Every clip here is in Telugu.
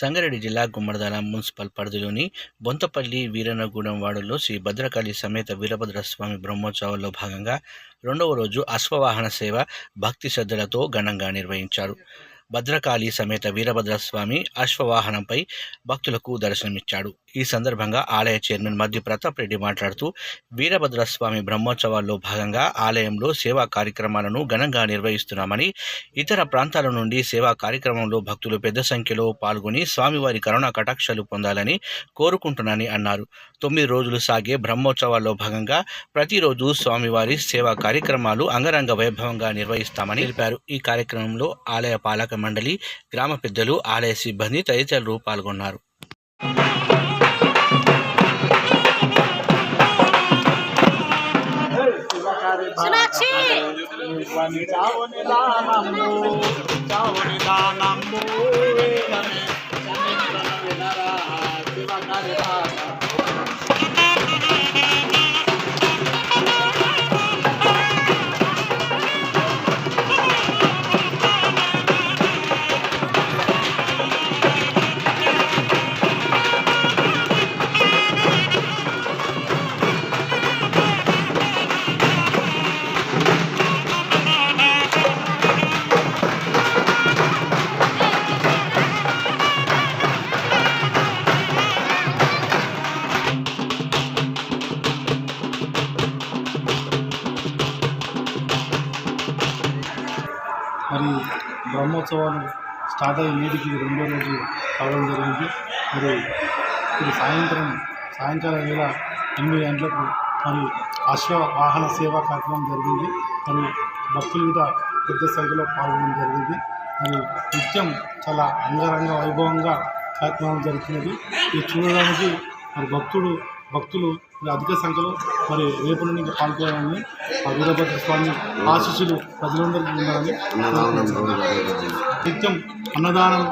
సంగారెడ్డి జిల్లా గుమ్మడిదల మున్సిపల్ పరిధిలోని బొంతపల్లి వీరన్నగూడెం వార్డులో శ్రీ భద్రకాళి సమేత వీరభద్రస్వామి బ్రహ్మోత్సవాల్లో భాగంగా రెండవ రోజు అశ్వవాహన సేవ భక్తి శ్రద్ధలతో ఘనంగా నిర్వహించారు. భద్రకాళి సమేత వీరభద్రస్వామి అశ్వవాహనంపై భక్తులకు దర్శనమిచ్చాడు. ఈ సందర్భంగా ఆలయ చైర్మన్ మద్ది ప్రతాప్ రెడ్డి మాట్లాడుతూ, వీరభద్రస్వామి బ్రహ్మోత్సవాల్లో భాగంగా ఆలయంలో సేవా కార్యక్రమాలను ఘనంగా నిర్వహిస్తున్నామని, ఇతర ప్రాంతాల నుండి సేవా కార్యక్రమంలో భక్తులు పెద్ద సంఖ్యలో పాల్గొని స్వామివారి కరుణా కటాక్షాలు పొందాలని కోరుకుంటున్నానని అన్నారు. 9 రోజులు సాగే బ్రహ్మోత్సవాల్లో భాగంగా ప్రతిరోజు స్వామివారి సేవా కార్యక్రమాలు అంగరంగ వైభవంగా నిర్వహిస్తామని తెలిపారు. ఈ కార్యక్రమంలో ఆలయ పాలక మండలి, గ్రామ పెద్దలు, ఆలయ సిబ్బంది తదితరులు పాల్గొన్నారు. మరి బ్రహ్మోత్సవాలు స్టార్ట్ అయ్యి నేటికి రెండో రోజు కావడం జరిగింది. మరి ఇది సాయంకాలం వేళ 8 గంటలకు మరి అశ్వవాహన సేవా కార్యక్రమం జరిగింది. మరి భక్తులు కూడా పెద్ద సంఖ్యలో పాల్గొనడం జరిగింది. మరి నిత్యం చాలా అంగరంగ వైభవంగా కార్యక్రమం జరుగుతున్నది. ఇది చూడడానికి మరి భక్తులు అధిక సంఖ్యలో మరి రేపు నుండి ఇంకా పాల్గొనాలని ఆ వీరభద్ర స్వామి ఆశీస్సులు ప్రజలందరికీ ఉండాలని. నిత్యం అన్నదానం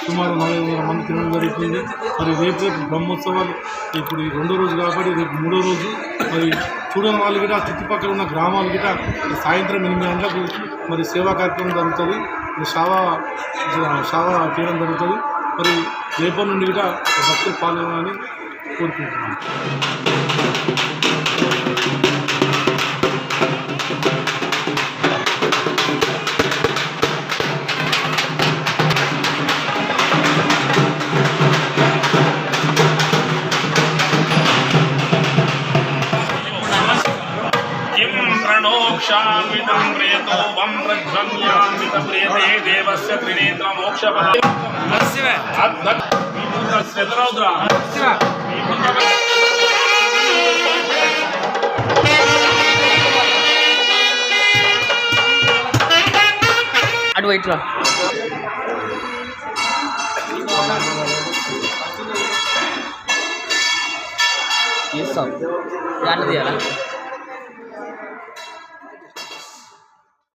సుమారు 400 మంది తినడం జరుగుతుంది. మరి రేపు బ్రహ్మోత్సవాలు ఇప్పుడు ఈ రెండో రోజు కాబట్టి రేపు మూడో రోజు. మరి చూడని వాళ్ళు కూడా చుట్టుపక్కల ఉన్న గ్రామాలు కూడా సాయంత్రం 8 గంటలకు మరి సేవా కార్యక్రమం జరుగుతుంది. షావా చేయడం జరుగుతుంది. మరి రేపటి నుండి కూడా భక్తులు పాల్గొనాలని కోరుకుంటున్నాను. ప్రణోక్షామితం ప్రియతో వం ప్రజ్వల్యామిత ప్రియతే దేవస్య త్రినేత్ర మోక్షపద అటు వైట్రా తీస్తాం దాన్ని తీయాలా.